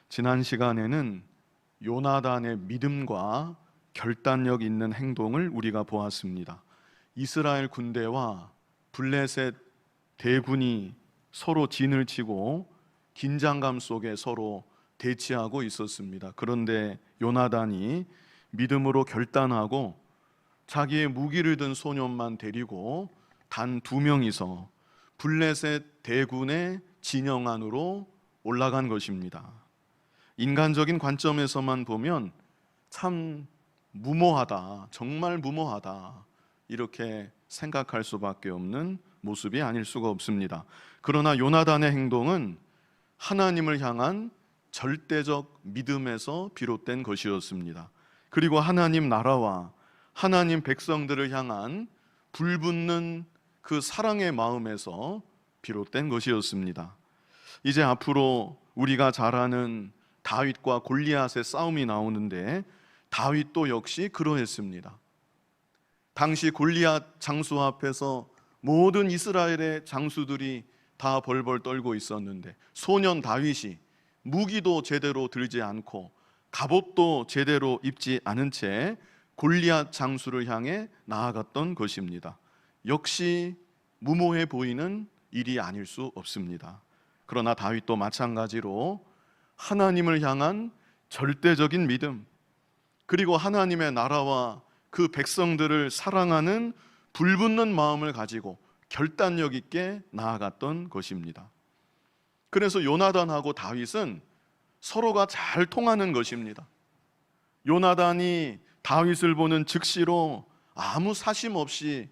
지난 시간에는 요나단의 믿음과 결단력 있는 행동을 우리가 보았습니다. 이스라엘 군대와 블레셋 대군이 서로 진을 치고 긴장감 속에 서로 대치하고 있었습니다. 그런데 요나단이 믿음으로 결단하고 자기의 무기를 든 소년만 데리고 단 2명이서 블레셋 대군의 진영 안으로 올라간 것입니다. 인간적인 관점에서만 보면 참 무모하다, 정말 무모하다, 이렇게 생각할 수밖에 없는 모습이 아닐 수가 없습니다. 그러나 요나단의 행동은 하나님을 향한 절대적 믿음에서 비롯된 것이었습니다. 그리고 하나님 나라와 하나님 백성들을 향한 불붙는 그 사랑의 마음에서 비롯된 것이었습니다. 이제 앞으로 우리가 잘 아는 다윗과 골리앗의 싸움이 나오는데, 다윗도 역시 그러했습니다. 당시 골리앗 장수 앞에서 모든 이스라엘의 장수들이 다 벌벌 떨고 있었는데, 소년 다윗이 무기도 제대로 들지 않고 갑옷도 제대로 입지 않은 채 골리앗 장수를 향해 나아갔던 것입니다. 역시 무모해 보이는 일이 아닐 수 없습니다. 그러나 다윗도 마찬가지로 하나님을 향한 절대적인 믿음, 그리고 하나님의 나라와 그 백성들을 사랑하는 불붙는 마음을 가지고 결단력 있게 나아갔던 것입니다. 그래서 요나단하고 다윗은 서로가 잘 통하는 것입니다. 요나단이 다윗을 보는 즉시로 아무 사심 없이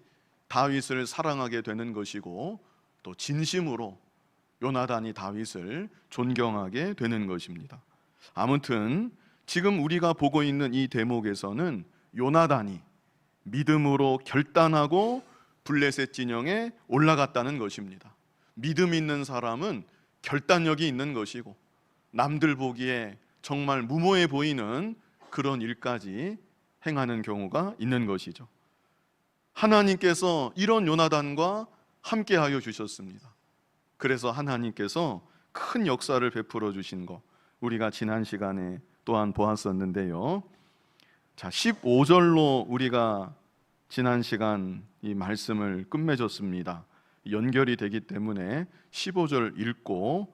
다윗을 사랑하게 되는 것이고, 또 진심으로 요나단이 다윗을 존경하게 되는 것입니다. 아무튼 지금 우리가 보고 있는 이 대목에서는 요나단이 믿음으로 결단하고 블레셋 진영에 올라갔다는 것입니다. 믿음 있는 사람은 결단력이 있는 것이고, 남들 보기에 정말 무모해 보이는 그런 일까지 행하는 경우가 있는 것이죠. 하나님께서 이런 요나단과 함께하여 주셨습니다. 그래서 하나님께서 큰 역사를 베풀어 주신 거 우리가 지난 시간에 또한 보았었는데요. 자, 15절로 우리가 지난 시간 이 말씀을 끝맺었습니다. 연결이 되기 때문에 15절 읽고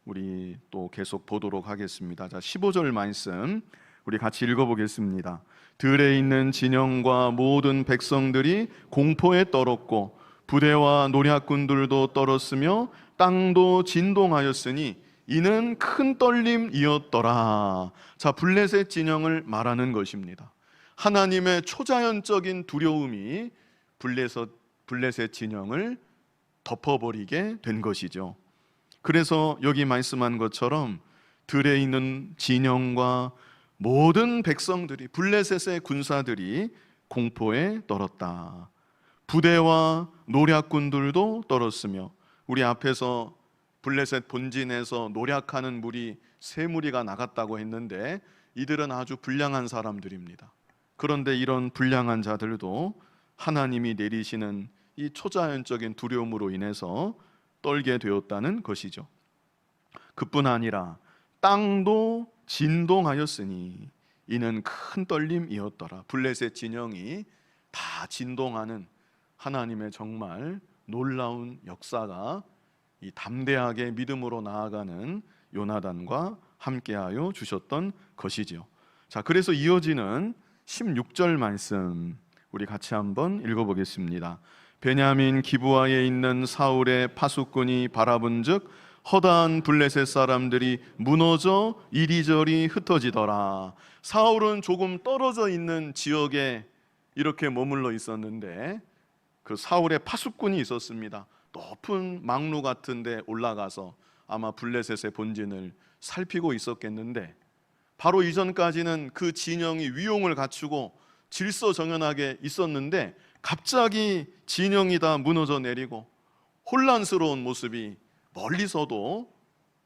우리 또 계속 보도록 하겠습니다. 자, 15절 말씀 우리 같이 읽어보겠습니다. 들에 있는 진영과 모든 백성들이 공포에 떨었고 부대와 노략군들도 떨었으며 땅도 진동하였으니 이는 큰 떨림이었더라. 자, 블레셋 진영을 말하는 것입니다. 하나님의 초자연적인 두려움이 블레셋 진영을 덮어버리게 된 것이죠. 그래서 여기 말씀한 것처럼 들에 있는 진영과 모든 백성들이, 블레셋의 군사들이 공포에 떨었다. 부대와 노략군들도 떨었으며, 우리 앞에서 블레셋 본진에서 노략하는 무리 3무리가 나갔다고 했는데 이들은 아주 불량한 사람들입니다. 그런데 이런 불량한 자들도 하나님이 내리시는 이 초자연적인 두려움으로 인해서 떨게 되었다는 것이죠. 그뿐 아니라 땅도 진동하였으니 이는 큰 떨림이었더라. 블레셋 진영이 다 진동하는 하나님의 정말 놀라운 역사가 이 담대하게 믿음으로 나아가는 요나단과 함께하여 주셨던 것이지요. 자, 그래서 이어지는 16절 말씀 우리 같이 한번 읽어보겠습니다. 베냐민 기브아에 있는 사울의 파수꾼이 바라본즉 허다한 블레셋 사람들이 무너져 이리저리 흩어지더라. 사울은 조금 떨어져 있는 지역에 이렇게 머물러 있었는데 그 사울의 파수꾼이 있었습니다. 높은 망루 같은 데 올라가서 아마 블레셋의 본진을 살피고 있었겠는데, 바로 이전까지는 그 진영이 위용을 갖추고 질서정연하게 있었는데 갑자기 진영이 다 무너져 내리고 혼란스러운 모습이 멀리서도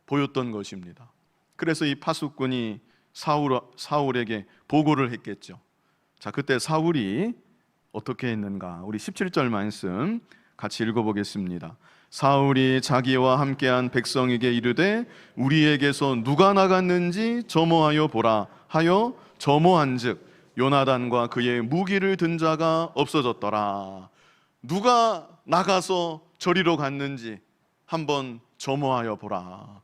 보였던 것입니다. 그래서 이 파수꾼이 사울에게 보고를 했겠죠. 자, 그때 사울이 어떻게 했는가? 우리 17절 말씀 같이 읽어보겠습니다. 사울이 자기와 함께한 백성에게 이르되 우리에게서 누가 나갔는지 점호하여 보라 하여 점호한즉 요나단과 그의 무기를 든 자가 없어졌더라. 누가 나가서 저리로 갔는지 한번 점호하여 보라.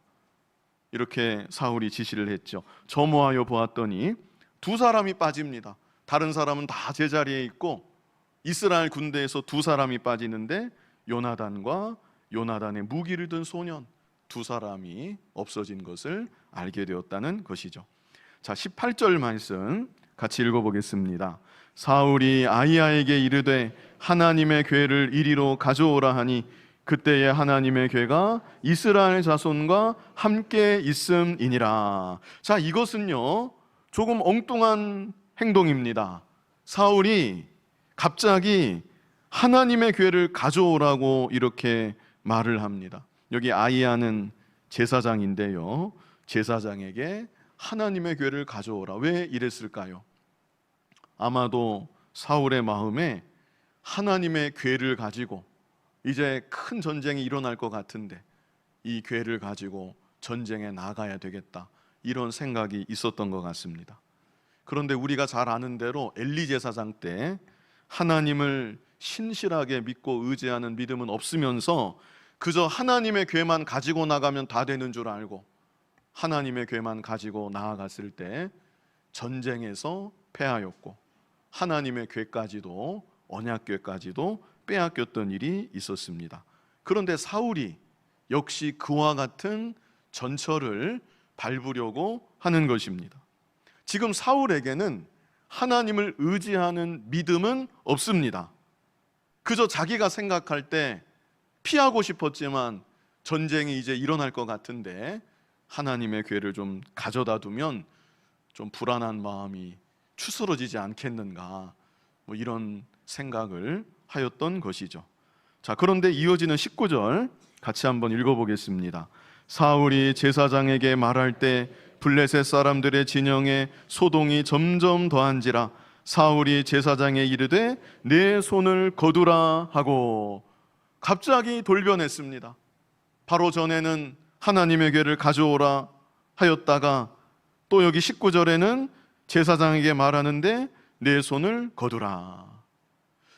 이렇게 사울이 지시를 했죠. 점호하여 보았더니 두 사람이 빠집니다. 다른 사람은 다 제자리에 있고 이스라엘 군대에서 두 사람이 빠지는데 요나단과 요나단의 무기를 든 소년 두 사람이 없어진 것을 알게 되었다는 것이죠. 자, 18절 말씀 같이 읽어보겠습니다. 사울이 아히야에게 이르되 하나님의 궤를 이리로 가져오라 하니 그때에 하나님의 궤가 이스라엘 자손과 함께 있음이니라. 자, 이것은요 조금 엉뚱한 행동입니다. 사울이 갑자기 하나님의 궤를 가져오라고 이렇게 말을 합니다. 여기 아히야는 제사장인데요, 제사장에게 하나님의 궤를 가져오라. 왜 이랬을까요? 아마도 사울의 마음에 하나님의 궤를 가지고 이제 큰 전쟁이 일어날 것 같은데 이 궤를 가지고 전쟁에 나가야 되겠다, 이런 생각이 있었던 것 같습니다. 그런데 우리가 잘 아는 대로 엘리 제사장 때 하나님을 신실하게 믿고 의지하는 믿음은 없으면서 그저 하나님의 궤만 가지고 나가면 다 되는 줄 알고 하나님의 궤만 가지고 나아갔을 때 전쟁에서 패하였고 하나님의 궤까지도, 언약궤까지도 빼앗겼던 일이 있었습니다. 그런데 사울이 역시 그와 같은 전철을 밟으려고 하는 것입니다. 지금 사울에게는 하나님을 의지하는 믿음은 없습니다. 그저 자기가 생각할 때 피하고 싶었지만 전쟁이 이제 일어날 것 같은데 하나님의 궤를 좀 가져다 두면 좀 불안한 마음이 추스러지지 않겠는가, 뭐 이런 생각을 하였던 것이죠. 자, 그런데 이어지는 19절 같이 한번 읽어보겠습니다. 사울이 제사장에게 말할 때 블레셋 사람들의 진영에 소동이 점점 더한지라 사울이 제사장에 이르되 내 손을 거두라 하고 갑자기 돌변했습니다. 바로 전에는 하나님의 궤를 가져오라 하였다가 또 여기 19절에는 제사장에게 말하는데 내 손을 거두라.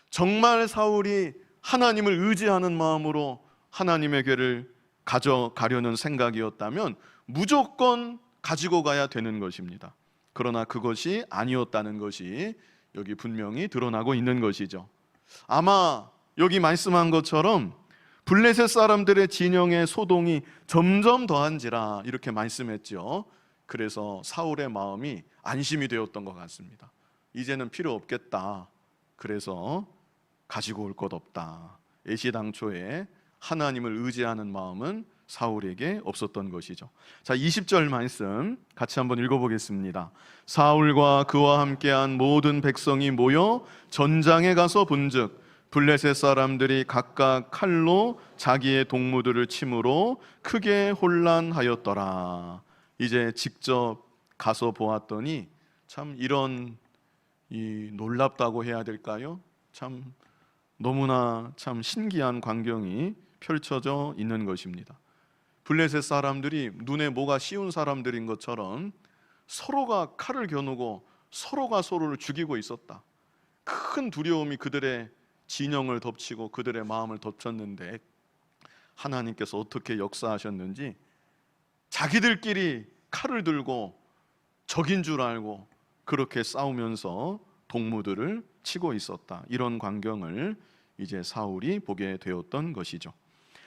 정말 사울이 하나님을 의지하는 마음으로 하나님의 궤를 가져가려는 생각이었다면 무조건 가지고 가야 되는 것입니다. 그러나 그것이 아니었다는 것이 여기 분명히 드러나고 있는 것이죠. 아마 여기 말씀한 것처럼 블레셋 사람들의 진영의 소동이 점점 더한지라 이렇게 말씀했죠. 그래서 사울의 마음이 안심이 되었던 것 같습니다. 이제는 필요 없겠다. 그래서 가지고 올 것 없다. 애시당초에 하나님을 의지하는 마음은 사울에게 없었던 것이죠. 자, 20절 말씀 같이 한번 읽어보겠습니다. 사울과 그와 함께한 모든 백성이 모여 전장에 가서 본즉 블레셋 사람들이 각각 칼로 자기의 동무들을 침으로 크게 혼란하였더라. 이제 직접 가서 보았더니 참 이런 놀랍다고 해야 될까요? 참 너무나 참 신기한 광경이 펼쳐져 있는 것입니다. 블레셋 사람들이 눈에 뭐가 씌운 사람들인 것처럼 서로가 칼을 겨누고 서로가 서로를 죽이고 있었다. 큰 두려움이 그들의 진영을 덮치고 그들의 마음을 덮쳤는데 하나님께서 어떻게 역사하셨는지 자기들끼리 칼을 들고 적인 줄 알고 그렇게 싸우면서 동무들을 치고 있었다. 이런 광경을 이제 사울이 보게 되었던 것이죠.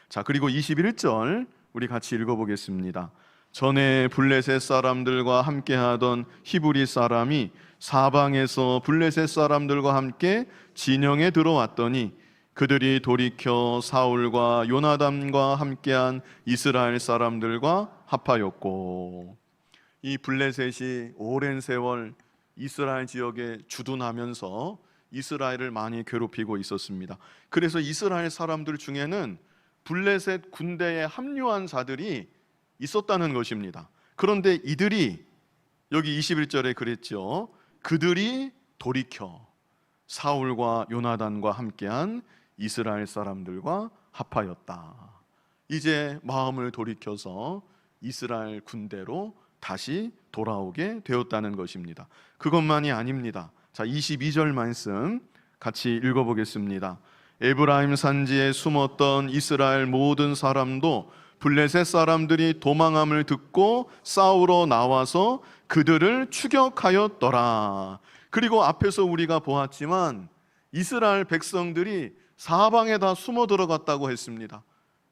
자, 그리고 21절 우리 같이 읽어보겠습니다. 전에 블레셋 사람들과 함께하던 히브리 사람이 사방에서 블레셋 사람들과 함께 진영에 들어왔더니 그들이 돌이켜 사울과 요나단과 함께한 이스라엘 사람들과 합하였고, 이 블레셋이 오랜 세월 이스라엘 지역에 주둔하면서 이스라엘을 많이 괴롭히고 있었습니다. 그래서 이스라엘 사람들 중에는 블레셋 군대에 합류한 자들이 있었다는 것입니다. 그런데 이들이 여기 21절에 그랬죠. 그들이 돌이켜 사울과 요나단과 함께한 이스라엘 사람들과 합하였다. 이제 마음을 돌이켜서 이스라엘 군대로 다시 돌아오게 되었다는 것입니다. 그것만이 아닙니다. 자, 22절 말씀 같이 읽어보겠습니다. 에브라임 산지에 숨었던 이스라엘 모든 사람도 블레셋 사람들이 도망함을 듣고 싸우러 나와서 그들을 추격하였더라. 그리고 앞에서 우리가 보았지만 이스라엘 백성들이 사방에 다 숨어 들어갔다고 했습니다.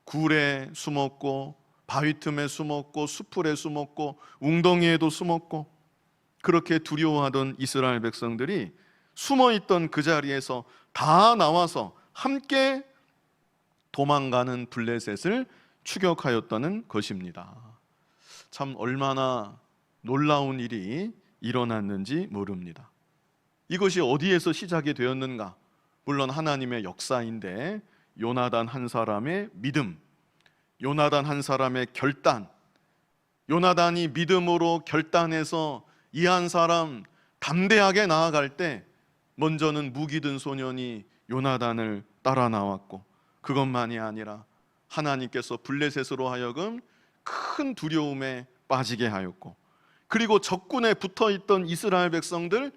굴에 숨었고 바위 틈에 숨었고 수풀에 숨었고 웅덩이에도 숨었고, 그렇게 두려워하던 이스라엘 백성들이 숨어있던 그 자리에서 다 나와서 함께 도망가는 블레셋을 추격하였다는 것입니다. 참 얼마나 놀라운 일이 일어났는지 모릅니다. 이것이 어디에서 시작이 되었는가? 물론 하나님의 역사인데 요나단 한 사람의 믿음, 요나단 한 사람의 결단, 요나단이 믿음으로 결단해서 이 한 사람 담대하게 나아갈 때 먼저는 무기 든 소년이 요나단을 따라 나왔고, 그것만이 아니라 하나님께서 블레셋으로 하여금 큰 두려움에 빠지게 하였고, 그리고 적군에 붙어있던 이스라엘 백성들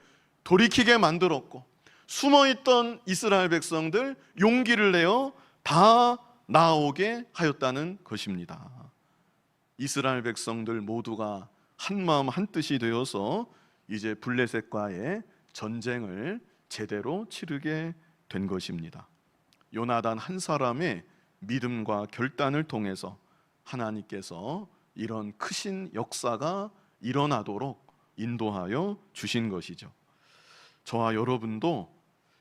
돌이키게 만들었고, 숨어있던 이스라엘 백성들 용기를 내어 다 나오게 하였다는 것입니다. 이스라엘 백성들 모두가 한마음 한뜻이 되어서 이제 블레셋과의 전쟁을 제대로 치르게 된 것입니다. 요나단 한 사람의 믿음과 결단을 통해서 하나님께서 이런 크신 역사가 일어나도록 인도하여 주신 것이죠. 저와 여러분도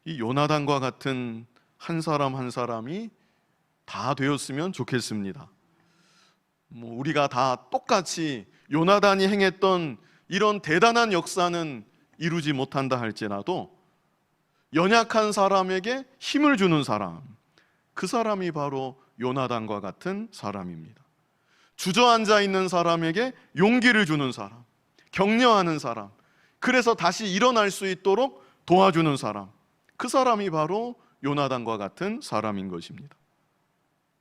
이 요나단과 같은 한 사람 한 사람이 다 되었으면 좋겠습니다. 우리가 다 똑같이 요나단이 행했던 이런 대단한 역사는 이루지 못한다 할지라도 연약한 사람에게 힘을 주는 사람, 그 사람이 바로 요나단과 같은 사람입니다. 주저앉아 있는 사람에게 용기를 주는 사람, 격려하는 사람, 그래서 다시 일어날 수 있도록 도와주는 사람, 그 사람이 바로 요나단과 같은 사람인 것입니다.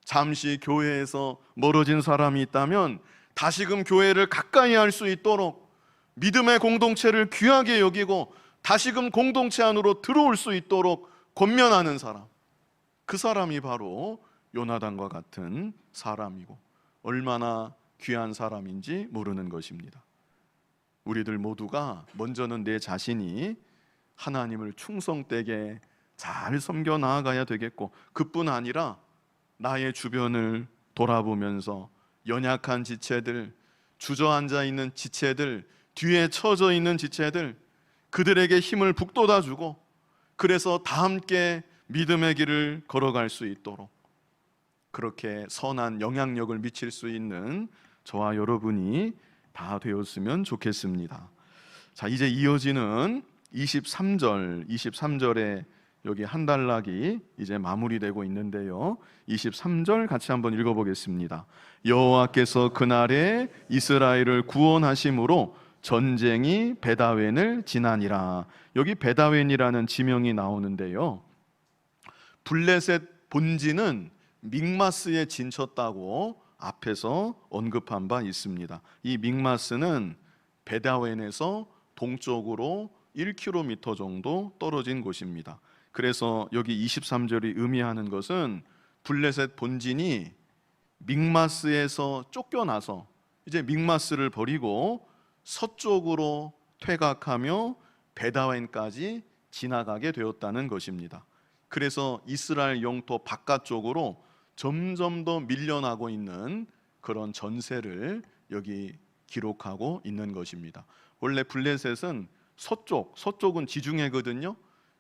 잠시 교회에서 멀어진 사람이 있다면 다시금 교회를 가까이 할 수 있도록 믿음의 공동체를 귀하게 여기고 다시금 공동체 안으로 들어올 수 있도록 권면하는 사람, 그 사람이 바로 요나단과 같은 사람이고 얼마나 귀한 사람인지 모르는 것입니다. 우리들 모두가 먼저는 내 자신이 하나님을 충성되게 잘 섬겨 나아가야 되겠고, 그뿐 아니라 나의 주변을 돌아보면서 연약한 지체들, 주저앉아 있는 지체들, 뒤에 처져 있는 지체들, 그들에게 힘을 북돋아주고, 그래서 다 함께 믿음의 길을 걸어갈 수 있도록 그렇게 선한 영향력을 미칠 수 있는 저와 여러분이 다 되었으면 좋겠습니다. 자, 이제 이어지는 23절에 여기 한 단락이 이제 마무리되고 있는데요. 23절 같이 한번 읽어보겠습니다. 여호와께서 그날에 이스라엘을 구원하심으로 전쟁이 베다웬을 지나니라. 여기 베다웬이라는 지명이 나오는데요, 블레셋 본진은 믹마스에 진쳤다고 앞에서 언급한 바 있습니다. 이 믹마스는 베다웬에서 동쪽으로 1km 정도 떨어진 곳입니다. 그래서 여기 23절이 의미하는 것은 블레셋 본진이 믹마스에서 쫓겨나서 이제 믹마스를 버리고 서쪽으로 퇴각하며 베다웬까지 지나가게 되었다는 것입니다. 그래서 이스라엘 영토 바깥쪽으로 점점 더 밀려나고 있는 그런 전세를 여기 기록하고 있는 것입니다. 원래 블레셋은 서쪽은 지중해거든요.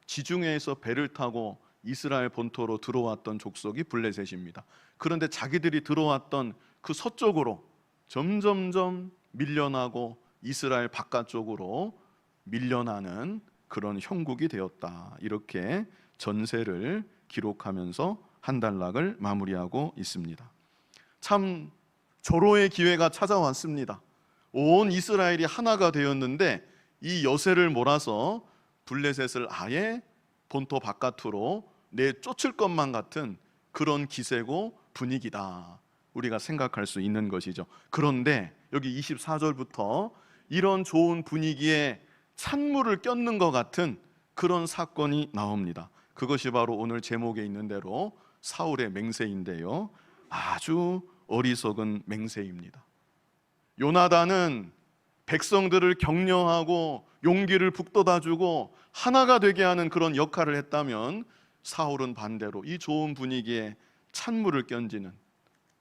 지중해에서 배를 타고 이스라엘 본토로 들어왔던 족속이 블레셋입니다. 그런데 자기들이 들어왔던 그 서쪽으로 점점점 밀려나고 이스라엘 바깥쪽으로 밀려나는 그런 형국이 되었다. 이렇게 전세를 기록하면서 한 단락을 마무리하고 있습니다. 참 절호의 기회가 찾아왔습니다. 온 이스라엘이 하나가 되었는데 이 여세를 몰아서 블레셋을 아예 본토 바깥으로 내쫓을 것만 같은 그런 기세고 분위기다, 우리가 생각할 수 있는 것이죠. 그런데 여기 24절부터 이런 좋은 분위기에 찬물을 꼈는 것 같은 그런 사건이 나옵니다. 그것이 바로 오늘 제목에 있는 대로 사울의 맹세인데요, 아주 어리석은 맹세입니다. 요나단은 백성들을 격려하고 용기를 북돋아주고 하나가 되게 하는 그런 역할을 했다면, 사울은 반대로 이 좋은 분위기에 찬물을 끼얹는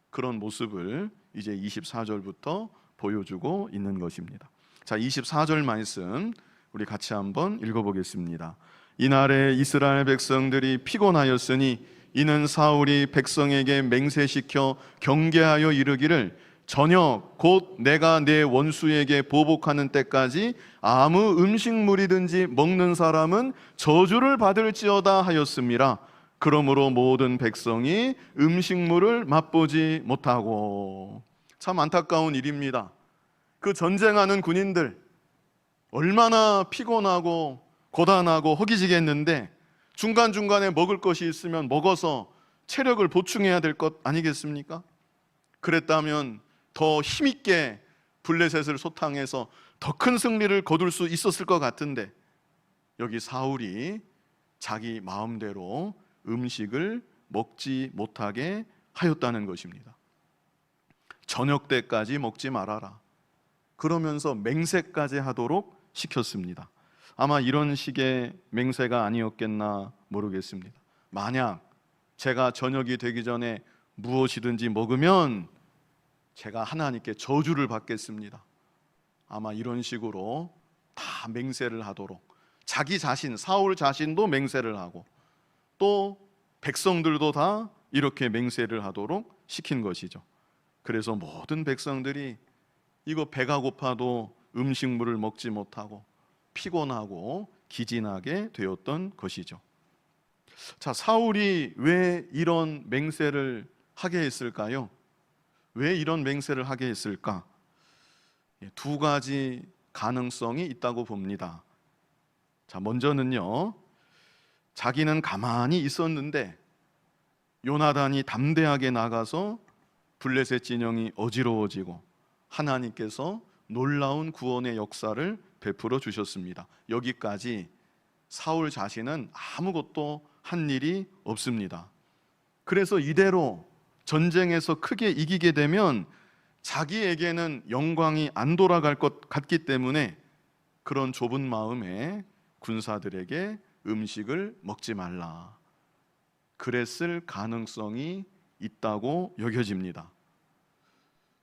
그런 모습을 이제 24절부터 보여주고 있는 것입니다. 자, 24절 말씀 우리 같이 한번 읽어보겠습니다. 이날에 이스라엘 백성들이 피곤하였으니 이는 사울이 백성에게 맹세시켜 경계하여 이르기를 저녁 곧 내가 내 원수에게 보복하는 때까지 아무 음식물이든지 먹는 사람은 저주를 받을지어다 하였음이라. 그러므로 모든 백성이 음식물을 맛보지 못하고. 참 안타까운 일입니다. 그 전쟁하는 군인들 얼마나 피곤하고 고단하고 허기지겠는데, 중간중간에 먹을 것이 있으면 먹어서 체력을 보충해야 될 것 아니겠습니까? 그랬다면 더 힘있게 블레셋을 소탕해서 더 큰 승리를 거둘 수 있었을 것 같은데, 여기 사울이 자기 마음대로 음식을 먹지 못하게 하였다는 것입니다. 저녁 때까지 먹지 말아라, 그러면서 맹세까지 하도록 시켰습니다. 아마 이런 식의 맹세가 아니었겠나 모르겠습니다. 만약 제가 저녁이 되기 전에 무엇이든지 먹으면 제가 하나님께 저주를 받겠습니다, 아마 이런 식으로 다 맹세를 하도록, 자기 자신, 사울 자신도 맹세를 하고 또 백성들도 다 이렇게 맹세를 하도록 시킨 것이죠. 그래서 모든 백성들이 이거 배가 고파도 음식물을 먹지 못하고 피곤하고 기진하게 되었던 것이죠. 자, 사울이 왜 이런 맹세를 하게 했을까요? 왜 이런 맹세를 하게 했을까? 두 가지 가능성이 있다고 봅니다. 자, 먼저는요, 자기는 가만히 있었는데 요나단이 담대하게 나가서 블레셋 진영이 어지러워지고 하나님께서 놀라운 구원의 역사를 베풀어 주셨습니다. 여기까지 사울 자신은 아무것도 한 일이 없습니다. 그래서 이대로 전쟁에서 크게 이기게 되면 자기에게는 영광이 안 돌아갈 것 같기 때문에 그런 좁은 마음에 군사들에게 음식을 먹지 말라, 그랬을 가능성이 있다고 여겨집니다.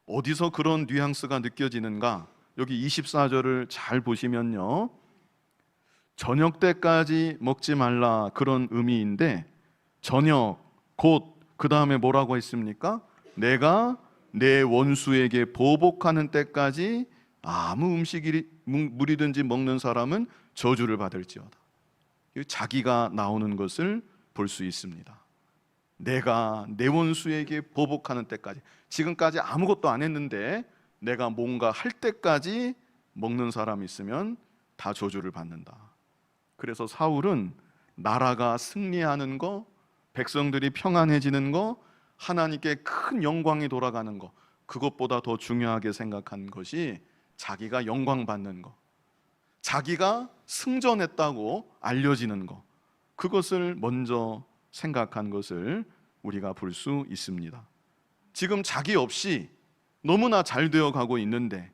어디서 그런 뉘앙스가 느껴지는가? 여기 24절을 잘 보시면요, 저녁 때까지 먹지 말라, 그런 의미인데 저녁 곧 그 다음에 뭐라고 했습니까? 내가 내 원수에게 보복하는 때까지 아무 음식물이든지 먹는 사람은 저주를 받을지어다. 자기가 나오는 것을 볼 수 있습니다. 내가 내 원수에게 보복하는 때까지, 지금까지 아무것도 안 했는데 내가 뭔가 할 때까지 먹는 사람이 있으면 다 저주를 받는다. 그래서 사울은 나라가 승리하는 거, 백성들이 평안해지는 거, 하나님께 큰 영광이 돌아가는 거, 그것보다 더 중요하게 생각한 것이 자기가 영광 받는 거, 자기가 승전했다고 알려지는 거, 그것을 먼저 생각한 것을 우리가 볼 수 있습니다. 지금 자기 없이 너무나 잘 되어 가고 있는데,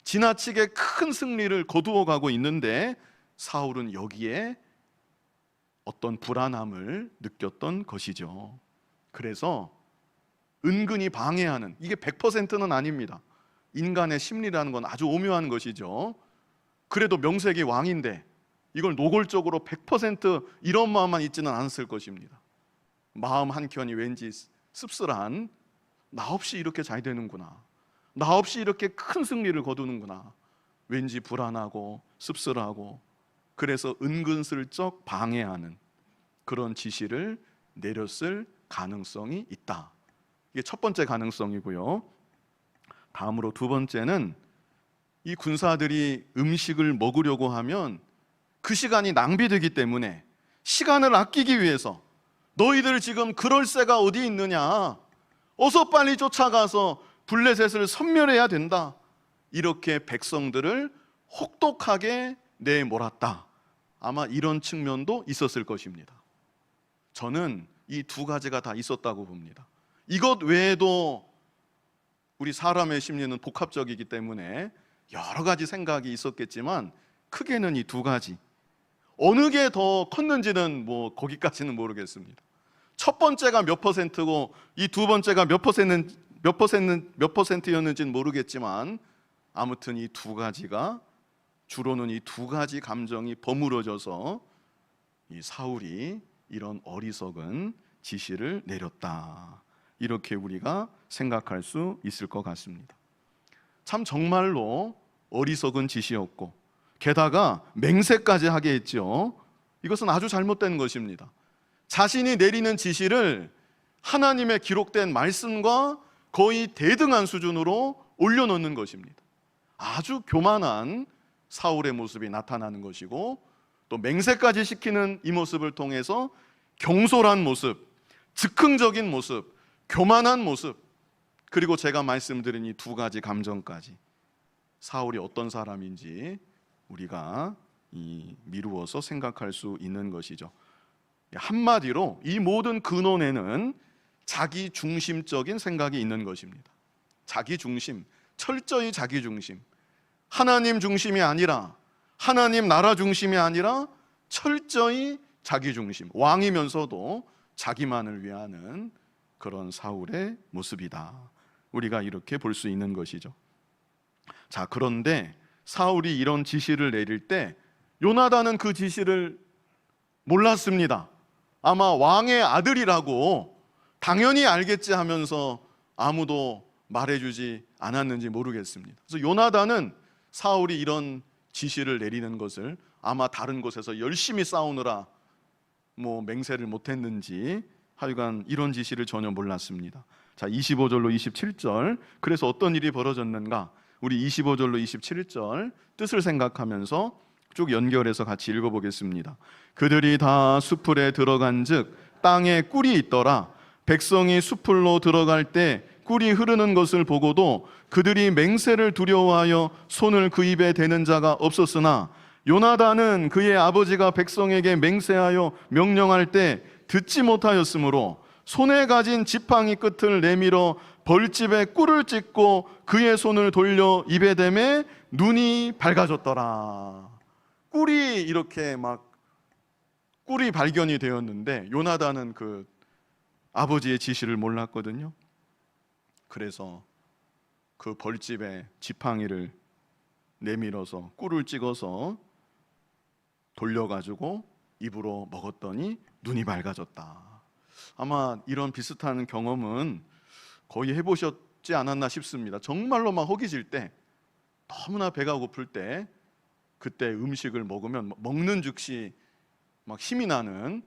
지나치게 큰 승리를 거두어 가고 있는데, 사울은 여기에 어떤 불안함을 느꼈던 것이죠. 그래서 은근히 방해하는, 이게 100%는 아닙니다. 인간의 심리라는 건 아주 오묘한 것이죠. 그래도 명색이 왕인데 이걸 노골적으로 100% 이런 마음만 있지는 않았을 것입니다. 마음 한켠이 왠지 씁쓸한, 나 없이 이렇게 잘 되는구나, 나 없이 이렇게 큰 승리를 거두는구나, 왠지 불안하고 씁쓸하고, 그래서 은근슬쩍 방해하는 그런 지시를 내렸을 가능성이 있다. 이게 첫 번째 가능성이고요. 다음으로 두 번째는, 이 군사들이 음식을 먹으려고 하면 그 시간이 낭비되기 때문에 시간을 아끼기 위해서 너희들 지금 그럴 새가 어디 있느냐? 어서 빨리 쫓아가서 블레셋을 섬멸해야 된다. 이렇게 백성들을 혹독하게 내몰았다. 아마 이런 측면도 있었을 것입니다. 저는 이 두 가지가 다 있었다고 봅니다. 이것 외에도 우리 사람의 심리는 복합적이기 때문에 여러 가지 생각이 있었겠지만 크게는 이 두 가지. 어느 게 더 컸는지는 뭐 거기까지는 모르겠습니다. 첫 번째가 몇 퍼센트고 이 두 번째가 몇 퍼센트였는지는 모르겠지만 아무튼 이 두 가지가, 주로는 이 두 가지 감정이 버무려져서 이 사울이 이런 어리석은 지시를 내렸다. 이렇게 우리가 생각할 수 있을 것 같습니다. 참 정말로 어리석은 지시였고 게다가 맹세까지 하게 했죠. 이것은 아주 잘못된 것입니다. 자신이 내리는 지시를 하나님의 기록된 말씀과 거의 대등한 수준으로 올려놓는 것입니다. 아주 교만한 사울의 모습이 나타나는 것이고, 또 맹세까지 시키는 이 모습을 통해서 경솔한 모습, 즉흥적인 모습, 교만한 모습, 그리고 제가 말씀드린 이 두 가지 감정까지, 사울이 어떤 사람인지 우리가 미루어서 생각할 수 있는 것이죠. 한마디로 이 모든 근원에는 자기 중심적인 생각이 있는 것입니다. 자기 중심, 철저히 자기 중심, 하나님 중심이 아니라, 하나님 나라 중심이 아니라 철저히 자기 중심, 왕이면서도 자기만을 위하는 그런 사울의 모습이다. 우리가 이렇게 볼 수 있는 것이죠. 자, 그런데 사울이 이런 지시를 내릴 때 요나단은 그 지시를 몰랐습니다. 아마 왕의 아들이라고 당연히 알겠지 하면서 아무도 말해주지 않았는지 모르겠습니다. 그래서 요나단은 사울이 이런 지시를 내리는 것을 아마 다른 곳에서 열심히 싸우느라 맹세를 못했는지 하여간 이런 지시를 전혀 몰랐습니다. 자, 25절로 27절, 그래서 어떤 일이 벌어졌는가? 우리 25절로 27절 뜻을 생각하면서 쭉 연결해서 같이 읽어보겠습니다. 그들이 다 숲풀에 들어간즉 땅에 꿀이 있더라. 백성이 숲풀로 들어갈 때 꿀이 흐르는 것을 보고도 그들이 맹세를 두려워하여 손을 그 입에 대는 자가 없었으나 요나단은 그의 아버지가 백성에게 맹세하여 명령할 때 듣지 못하였으므로 손에 가진 지팡이 끝을 내밀어 벌집에 꿀을 찍고 그의 손을 돌려 입에 대매 눈이 밝아졌더라. 꿀이 이렇게 꿀이 발견이 되었는데 요나단은 그 아버지의 지시를 몰랐거든요. 그래서 그 벌집에 지팡이를 내밀어서 꿀을 찍어서 돌려가지고 입으로 먹었더니 눈이 밝아졌다. 아마 이런 비슷한 경험은 거의 해보셨지 않았나 싶습니다. 정말로 허기질 때, 너무나 배가 고플 때, 그때 음식을 먹으면 먹는 즉시 힘이 나는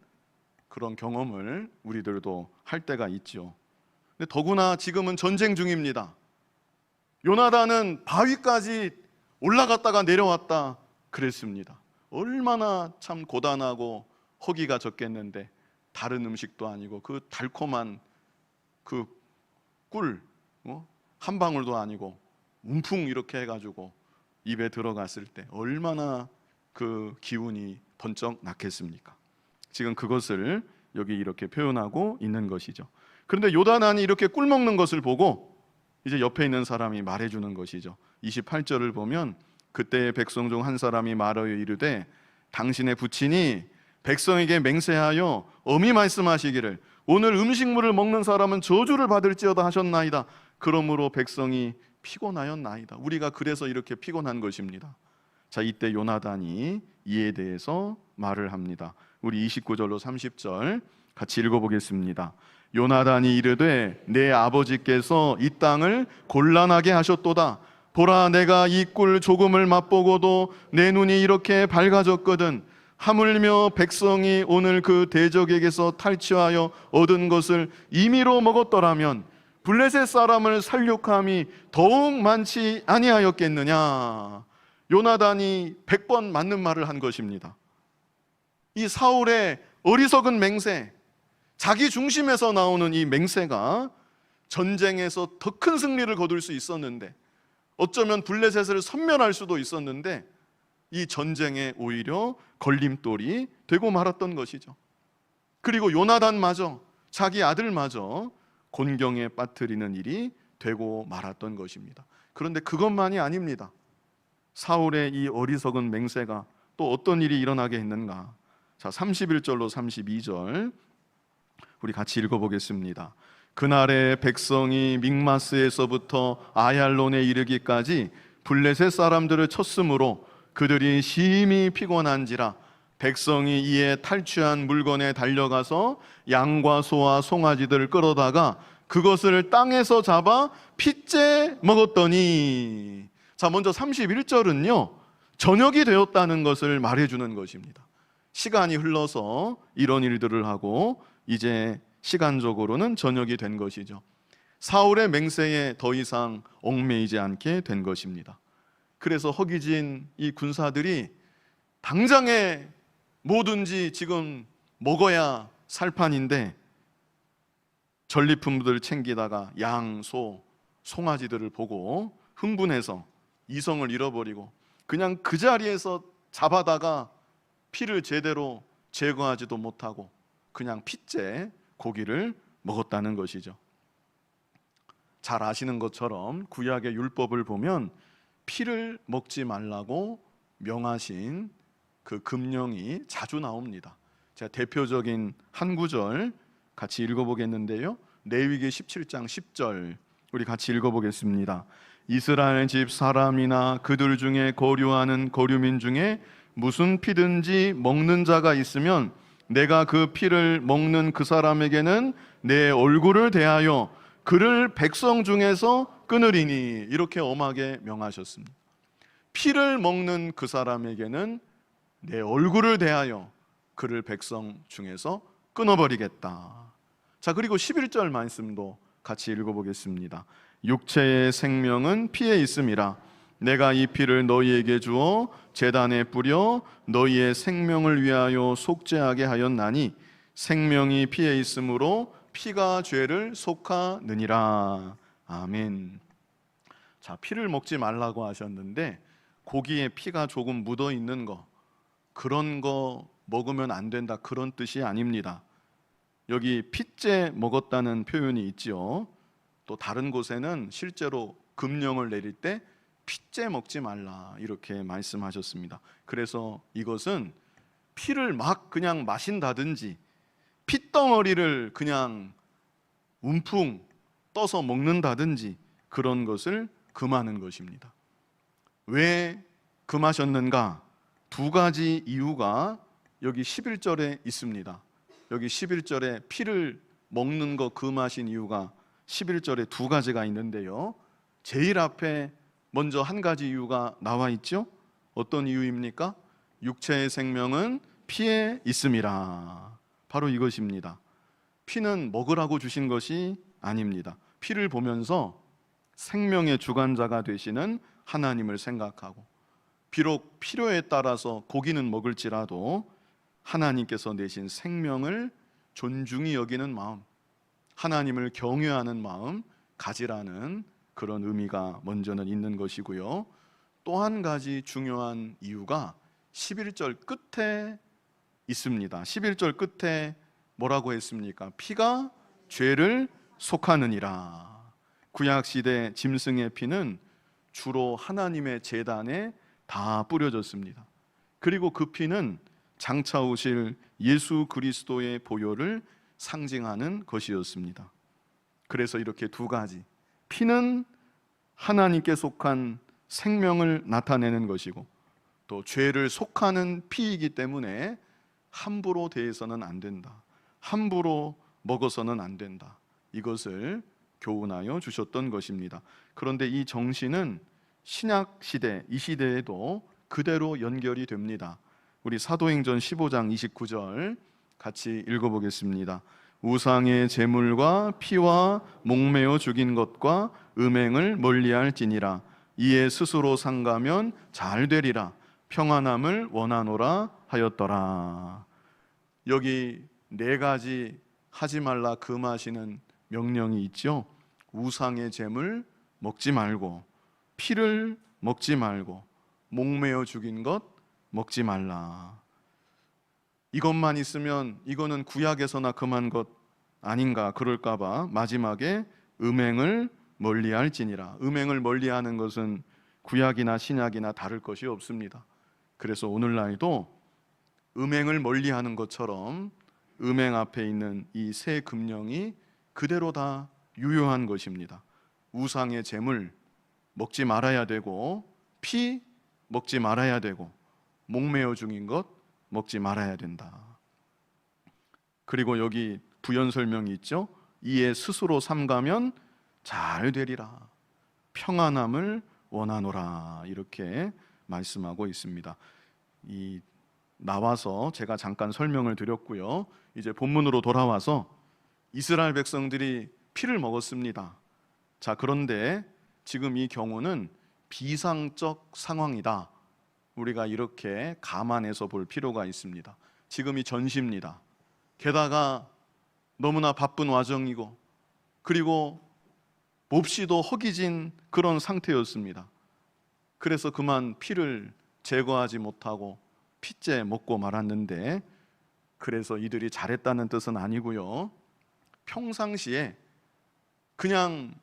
그런 경험을 우리들도 할 때가 있죠. 근데 더구나 지금은 전쟁 중입니다. 요나단은 바위까지 올라갔다가 내려왔다 그랬습니다. 얼마나 참 고단하고 허기가 졌겠는데, 다른 음식도 아니고 그 달콤한 그 꿀 한 방울도 아니고 움풍 이렇게 해가지고 입에 들어갔을 때 얼마나 그 기운이 번쩍 났겠습니까? 지금 그것을 여기 이렇게 표현하고 있는 것이죠. 그런데 요나단이 이렇게 꿀 먹는 것을 보고 이제 옆에 있는 사람이 말해주는 것이죠. 28절을 보면 그때의 백성 중 한 사람이 말하여 이르되 당신의 부친이 백성에게 맹세하여 엄히 말씀하시기를 오늘 음식물을 먹는 사람은 저주를 받을지어다 하셨나이다. 그러므로 백성이 피곤하였나이다. 우리가 그래서 이렇게 피곤한 것입니다. 자, 이때 요나단이 이에 대해서 말을 합니다. 우리 29절로 30절 같이 읽어보겠습니다. 요나단이 이르되 내 아버지께서 이 땅을 곤란하게 하셨도다. 보라, 내가 이 꿀 조금을 맛보고도 내 눈이 이렇게 밝아졌거든. 하물며 백성이 오늘 그 대적에게서 탈취하여 얻은 것을 임의로 먹었더라면 블레셋 사람을 살육함이 더욱 많지 아니하였겠느냐. 요나단이 100번 맞는 말을 한 것입니다. 이 사울의 어리석은 맹세, 자기 중심에서 나오는 이 맹세가 전쟁에서 더 큰 승리를 거둘 수 있었는데, 어쩌면 블레셋을 섬멸할 수도 있었는데, 이 전쟁에 오히려 걸림돌이 되고 말았던 것이죠. 그리고 요나단마저, 자기 아들마저 곤경에 빠뜨리는 일이 되고 말았던 것입니다. 그런데 그것만이 아닙니다. 사울의 이 어리석은 맹세가 또 어떤 일이 일어나게 했는가? 자, 31절로 32절 우리 같이 읽어보겠습니다. 그날에 백성이 믹마스에서부터 아얄론에 이르기까지 블레셋 사람들을 쳤으므로 그들이 심히 피곤한지라 백성이 이에 탈취한 물건에 달려가서 양과 소와 송아지들을 끌어다가 그것을 땅에서 잡아 핏째 먹었더니, 자, 먼저 31절은요 저녁이 되었다는 것을 말해주는 것입니다. 시간이 흘러서 이런 일들을 하고 이제 시간적으로는 저녁이 된 것이죠. 사울의 맹세에 더 이상 얽매이지 않게 된 것입니다. 그래서 허기진 이 군사들이 당장에 뭐든지 지금 먹어야 살 판인데 전리품들 챙기다가 양, 소, 송아지들을 보고 흥분해서 이성을 잃어버리고 그냥 그 자리에서 잡아다가 피를 제대로 제거하지도 못하고 그냥 핏째 고기를 먹었다는 것이죠. 잘 아시는 것처럼 구약의 율법을 보면 피를 먹지 말라고 명하신 그 금령이 자주 나옵니다. 제가 대표적인 한 구절 같이 읽어보겠는데요, 레위기 17장 10절 우리 같이 읽어보겠습니다. 이스라엘 집 사람이나 그들 중에 거류하는 거류민 중에 무슨 피든지 먹는 자가 있으면 내가 그 피를 먹는 그 사람에게는 내 얼굴을 대하여 그를 백성 중에서 끊으리니, 이렇게 엄하게 명하셨습니다. 피를 먹는 그 사람에게는 내 얼굴을 대하여 그를 백성 중에서 끊어버리겠다. 자, 그리고 11절 말씀도 같이 읽어보겠습니다. 육체의 생명은 피에 있음이라 내가 이 피를 너희에게 주어 제단에 뿌려 너희의 생명을 위하여 속죄하게 하였나니 생명이 피에 있으므로 피가 죄를 속하느니라. 아멘. 자, 피를 먹지 말라고 하셨는데 고기에 피가 조금 묻어 있는 거, 그런 거 먹으면 안 된다, 그런 뜻이 아닙니다. 여기 핏째 먹었다는 표현이 있지요. 또 다른 곳에는 실제로 금령을 내릴 때 핏째 먹지 말라 이렇게 말씀하셨습니다. 그래서 이것은 피를 막 그냥 마신다든지 핏덩어리를 그냥 움풍 떠서 먹는다든지 그런 것을 금하는 것입니다. 왜 금하셨는가? 두 가지 이유가 여기 11절에 있습니다. 여기 11절에 피를 먹는 거 금하신 이유가 11절에 두 가지가 있는데요, 제일 앞에 먼저 한 가지 이유가 나와 있죠. 어떤 이유입니까? 육체의 생명은 피에 있음이라. 바로 이것입니다. 피는 먹으라고 주신 것이 아닙니다. 피를 보면서 생명의 주관자가 되시는 하나님을 생각하고, 비록 필요에 따라서 고기는 먹을지라도 하나님께서 내신 생명을 존중히 여기는 마음, 하나님을 경외하는 마음 가지라는 그런 의미가 먼저는 있는 것이고요. 또 한 가지 중요한 이유가 11절 끝에 있습니다. 11절 끝에 뭐라고 했습니까? 피가 죄를 속하느니라. 구약시대 짐승의 피는 주로 하나님의 제단에 다 뿌려졌습니다. 그리고 그 피는 장차 오실 예수 그리스도의 보혈을 상징하는 것이었습니다. 그래서 이렇게 두 가지, 피는 하나님께 속한 생명을 나타내는 것이고 또 죄를 속하는 피이기 때문에 함부로 대해서는 안 된다, 함부로 먹어서는 안 된다, 이것을 교훈하여 주셨던 것입니다. 그런데 이 정신은 신약 시대, 이 시대에도 그대로 연결이 됩니다. 우리 사도행전 15장 29절 같이 읽어보겠습니다. 우상의 제물과 피와 목매어 죽인 것과 음행을 멀리할지니라. 이에 스스로 상가면 잘 되리라. 평안함을 원하노라 하였더라. 여기 네 가지 하지 말라 금하시는 명령이 있죠. 우상의 재물 먹지 말고, 피를 먹지 말고, 목매어 죽인 것 먹지 말라. 이것만 있으면 이거는 구약에서나 금한 것 아닌가 그럴까 봐 마지막에 음행을 멀리할지니라. 음행을 멀리하는 것은 구약이나 신약이나 다를 것이 없습니다. 그래서 오늘날도 음행을 멀리하는 것처럼 음행 앞에 있는 이 세 금령이 그대로 다 유효한 것입니다. 우상의 재물 먹지 말아야 되고, 피 먹지 말아야 되고, 목매어 죽인 것 먹지 말아야 된다. 그리고 여기 부연 설명이 있죠. 이에 스스로 삼가면 잘 되리라. 평안함을 원하노라. 이렇게 말씀하고 있습니다. 나와서 제가 잠깐 설명을 드렸고요. 이제 본문으로 돌아와서 이스라엘 백성들이 피를 먹었습니다. 자, 그런데 지금 이 경우는 비상적 상황이다. 우리가 이렇게 감안해서 볼 필요가 있습니다. 지금이 전시입니다. 게다가 너무나 바쁜 와정이고, 그리고 몹시도 허기진 그런 상태였습니다. 그래서 그만 피를 제거하지 못하고 피째 먹고 말았는데, 그래서 이들이 잘했다는 뜻은 아니고요. 평상시에 그냥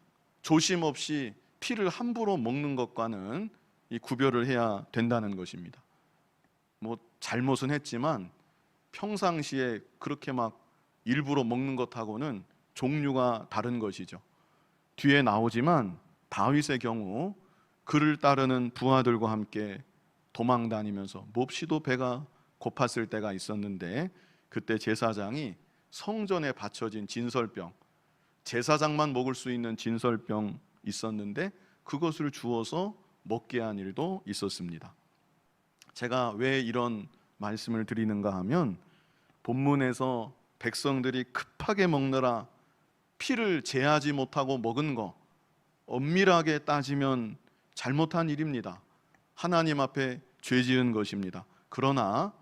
조심 없이 피를 함부로 먹는 것과는 이 구별을 해야 된다는 것입니다. 뭐 잘못은 했지만 평상시에 그렇게 막 일부러 먹는 것하고는 종류가 다른 것이죠. 뒤에 나오지만 다윗의 경우 그를 따르는 부하들과 함께 도망 다니면서 몹시도 배가 고팠을 때가 있었는데, 그때 제사장이 성전에 바쳐진 진설병, 제사장만 먹을 수 있는 진설병 있었는데 그것을 주어서 먹게 한 일도 있었습니다. 제가 왜 이런 말씀을 드리는가 하면, 본문에서 백성들이 급하게 먹느라 피를 제하지 못하고 먹은 거, 엄밀하게 따지면 잘못한 일입니다. 하나님 앞에 죄 지은 것입니다. 그러나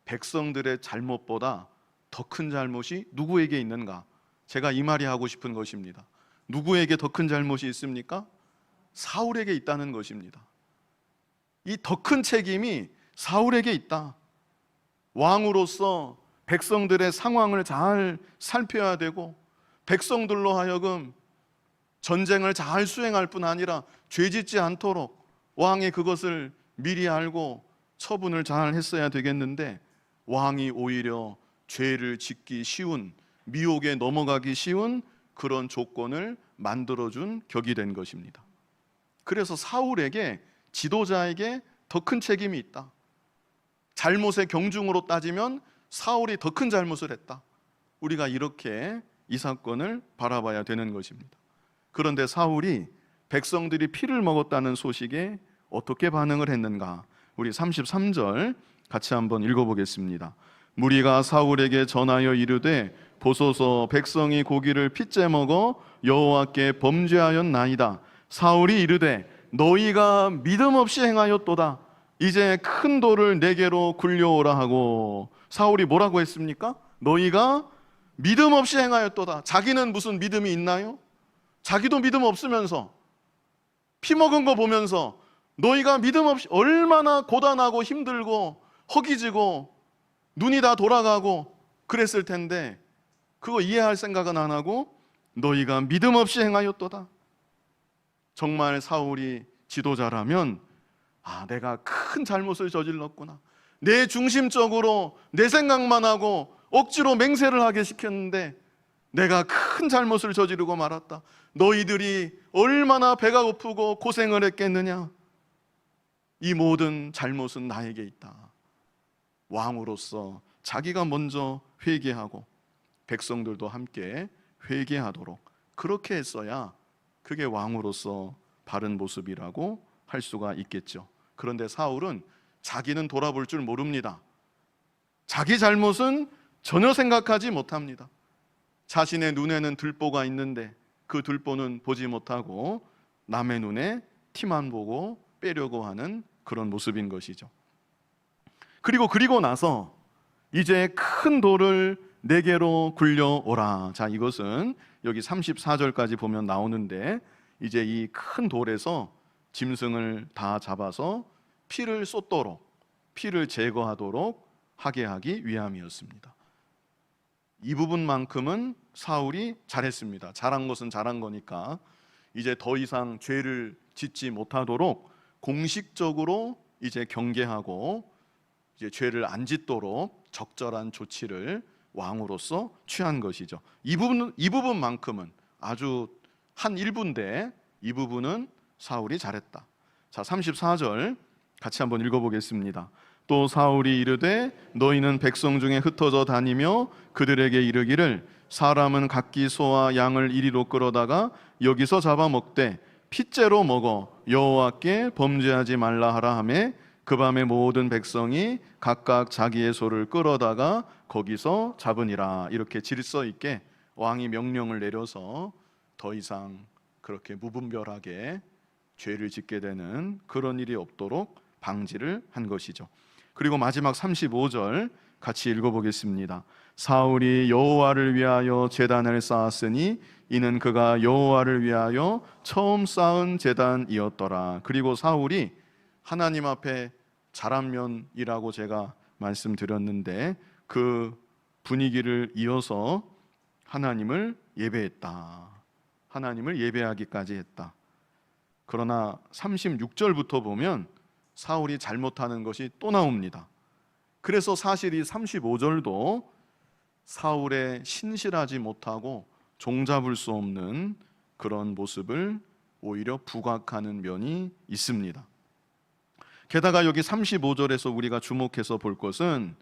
백성들의 잘못보다 더 큰 잘못이 누구에게 있는가? 제가 이 말이 하고 싶은 것입니다. 누구에게 더 큰 잘못이 있습니까? 사울에게 있다는 것입니다. 이 더 큰 책임이 사울에게 있다. 왕으로서 백성들의 상황을 잘 살펴야 되고, 백성들로 하여금 전쟁을 잘 수행할 뿐 아니라 죄짓지 않도록 왕이 그것을 미리 알고 처분을 잘 했어야 되겠는데, 왕이 오히려 죄를 짓기 쉬운, 미혹에 넘어가기 쉬운 그런 조건을 만들어준 격이 된 것입니다. 그래서 사울에게, 지도자에게 더 큰 책임이 있다. 잘못의 경중으로 따지면 사울이 더 큰 잘못을 했다. 우리가 이렇게 이 사건을 바라봐야 되는 것입니다. 그런데 사울이 백성들이 피를 먹었다는 소식에 어떻게 반응을 했는가? 우리 33절 같이 한번 읽어보겠습니다. 무리가 사울에게 전하여 이르되, 보소서 백성이 고기를 피째 먹어 여호와께 범죄하였나이다. 사울이 이르되, 너희가 믿음 없이 행하였도다. 이제 큰 돌을 내게로 굴려오라 하고. 사울이 뭐라고 했습니까? 너희가 믿음 없이 행하였도다. 자기는 무슨 믿음이 있나요? 자기도 믿음 없으면서, 피 먹은 거 보면서 너희가 믿음 없이, 얼마나 고단하고 힘들고 허기지고 눈이 다 돌아가고 그랬을 텐데 그거 이해할 생각은 안 하고 너희가 믿음 없이 행하였도다. 정말 사울이 지도자라면, 내가 큰 잘못을 저질렀구나, 내 중심적으로 내 생각만 하고 억지로 맹세를 하게 시켰는데 내가 큰 잘못을 저지르고 말았다. 너희들이 얼마나 배가 고프고 고생을 했겠느냐. 이 모든 잘못은 나에게 있다. 왕으로서 자기가 먼저 회개하고 백성들도 함께 회개하도록 그렇게 했어야 그게 왕으로서 바른 모습이라고 할 수가 있겠죠. 그런데 사울은 자기는 돌아볼 줄 모릅니다. 자기 잘못은 전혀 생각하지 못합니다. 자신의 눈에는 들보가 있는데 그 들보는 보지 못하고 남의 눈에 티만 보고 빼려고 하는 그런 모습인 것이죠. 그리고 나서 이제 큰 돌을 내게로 굴려오라. 자, 이것은 여기 34절까지 보면 나오는데 이제 이 큰 돌에서 짐승을 다 잡아서 피를 쏟도록, 피를 제거하도록 하게 하기 위함이었습니다. 이 부분만큼은 사울이 잘했습니다. 잘한 것은 잘한 거니까 이제 더 이상 죄를 짓지 못하도록 공식적으로 이제 경계하고 이제 죄를 안 짓도록 적절한 조치를 왕으로서 취한 것이죠. 이 부분만큼은 아주 한 일부인데 이 부분은 사울이 잘했다. 자, 34절 같이 한번 읽어보겠습니다. 또 사울이 이르되 너희는 백성 중에 흩어져 다니며 그들에게 이르기를 사람은 각기 소와 양을 이리로 끌어다가 여기서 잡아먹되 핏째로 먹어 여호와께 범죄하지 말라 하라 하며 그 밤에 모든 백성이 각각 자기의 소를 끌어다가 거기서 잡으니라. 이렇게 질서 있게 왕이 명령을 내려서 더 이상 그렇게 무분별하게 죄를 짓게 되는 그런 일이 없도록 방지를 한 것이죠. 그리고 마지막 35절 같이 읽어보겠습니다. 사울이 여호와를 위하여 제단을 쌓았으니 이는 그가 여호와를 위하여 처음 쌓은 제단이었더라. 그리고 사울이 하나님 앞에 잘한 면이라고 제가 말씀드렸는데 그 분위기를 이어서 하나님을 예배했다. 하나님을 예배하기까지 했다. 그러나 36절부터 보면 사울이 잘못하는 것이 또 나옵니다. 그래서 사실 이 35절도 사울의 신실하지 못하고 종잡을 수 없는 그런 모습을 오히려 부각하는 면이 있습니다. 게다가 여기 35절에서 우리가 주목해서 볼 것은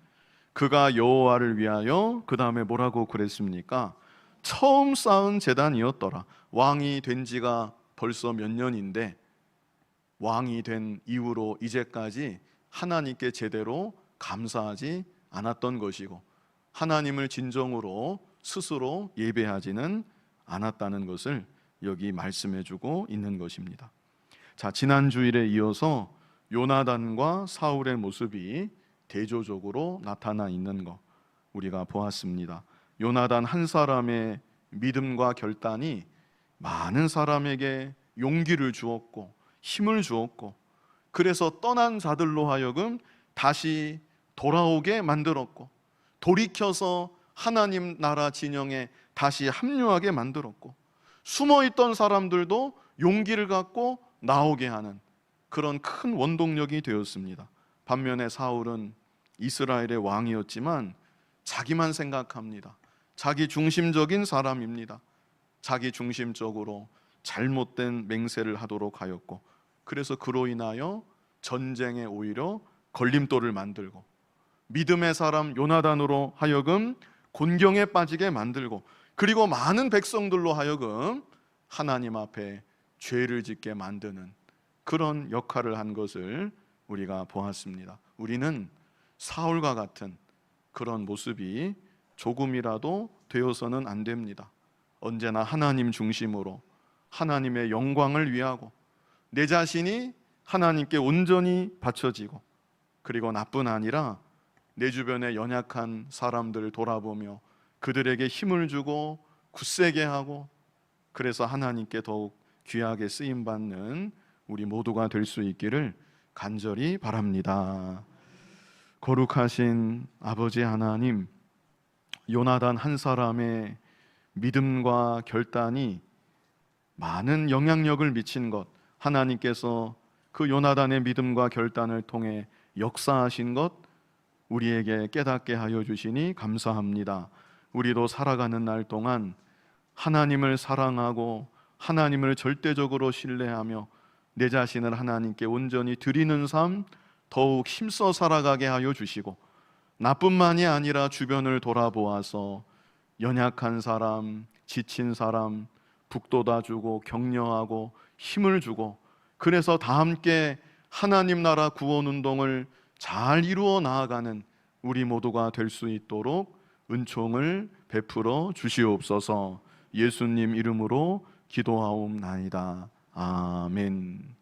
그가 여호와를 위하여 그 다음에 뭐라고 그랬습니까? 처음 쌓은 제단이었더라. 왕이 된 지가 벌써 몇 년인데 왕이 된 이후로 이제까지 하나님께 제대로 감사하지 않았던 것이고 하나님을 진정으로 스스로 예배하지는 않았다는 것을 여기 말씀해주고 있는 것입니다. 자, 지난 주일에 이어서 요나단과 사울의 모습이 대조적으로 나타나 있는 것 우리가 보았습니다. 요나단 한 사람의 믿음과 결단이 많은 사람에게 용기를 주었고 힘을 주었고 그래서 떠난 자들로 하여금 다시 돌아오게 만들었고 돌이켜서 하나님 나라 진영에 다시 합류하게 만들었고 숨어있던 사람들도 용기를 갖고 나오게 하는 그런 큰 원동력이 되었습니다. 반면에 사울은 이스라엘의 왕이었지만 자기만 생각합니다. 자기 중심적인 사람입니다. 자기 중심적으로 잘못된 맹세를 하도록 하였고 그래서 그로 인하여 전쟁에 오히려 걸림돌을 만들고 믿음의 사람 요나단으로 하여금 곤경에 빠지게 만들고 그리고 많은 백성들로 하여금 하나님 앞에 죄를 짓게 만드는 그런 역할을 한 것을 우리가 보았습니다. 우리는 사울과 같은 그런 모습이 조금이라도 되어서는 안 됩니다. 언제나 하나님 중심으로 하나님의 영광을 위하고 내 자신이 하나님께 온전히 바쳐지고 그리고 나뿐 아니라 내 주변의 연약한 사람들을 돌아보며 그들에게 힘을 주고 굳세게 하고 그래서 하나님께 더욱 귀하게 쓰임받는 우리 모두가 될 수 있기를 간절히 바랍니다. 거룩하신 아버지 하나님, 요나단 한 사람의 믿음과 결단이 많은 영향력을 미친 것, 하나님께서 그 요나단의 믿음과 결단을 통해 역사하신 것 우리에게 깨닫게 하여 주시니 감사합니다. 우리도 살아가는 날 동안 하나님을 사랑하고 하나님을 절대적으로 신뢰하며 내 자신을 하나님께 온전히 드리는 삶 더욱 힘써 살아가게 하여 주시고 나뿐만이 아니라 주변을 돌아보아서 연약한 사람, 지친 사람 북돋아주고 격려하고 힘을 주고 그래서 다 함께 하나님 나라 구원 운동을 잘 이루어 나아가는 우리 모두가 될 수 있도록 은총을 베풀어 주시옵소서. 예수님 이름으로 기도하옵나이다. 아멘.